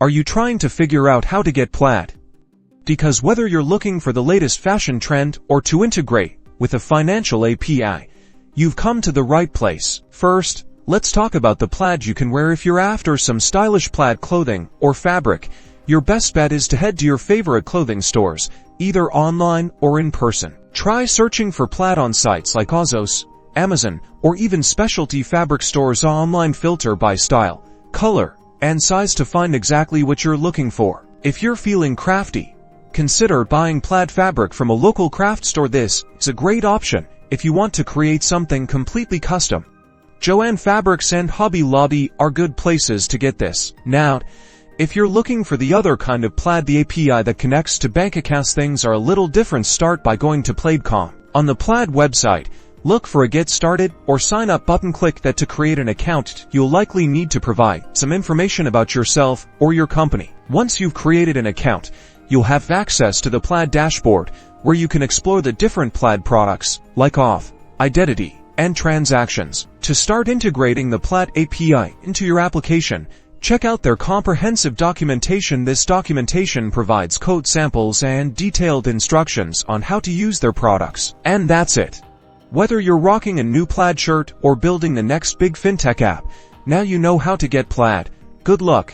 Are you trying to figure out how to get Plaid? Because whether you're looking for the latest fashion trend or to integrate with a financial API, you've come to the right place. First, let's talk about the plaid you can wear if you're after some stylish plaid clothing or fabric. Your best bet is to head to your favorite clothing stores, either online or in person. Try searching for plaid on sites like Ozos, Amazon, or even specialty fabric stores. Online filter by style, color, and size to find exactly what you're looking for. If you're feeling crafty, consider buying plaid fabric from a local craft store. This is a great option if you want to create something completely custom. Joann Fabrics and Hobby Lobby are good places to get this. Now, if you're looking for the other kind of plaid, the API that connects to bank accounts, things are a little different. Start by going to Plaid.com. On the Plaid website, look for a Get Started or Sign Up button. Click that to create an account. You'll likely need to provide some information about yourself or your company. Once you've created an account, you'll have access to the Plaid Dashboard, where you can explore the different Plaid products, like auth, identity, and transactions. To start integrating the Plaid API into your application, check out their comprehensive documentation. This documentation provides code samples and detailed instructions on how to use their products. And that's it. Whether you're rocking a new plaid shirt or building the next big fintech app, now you know how to get Plaid. Good luck.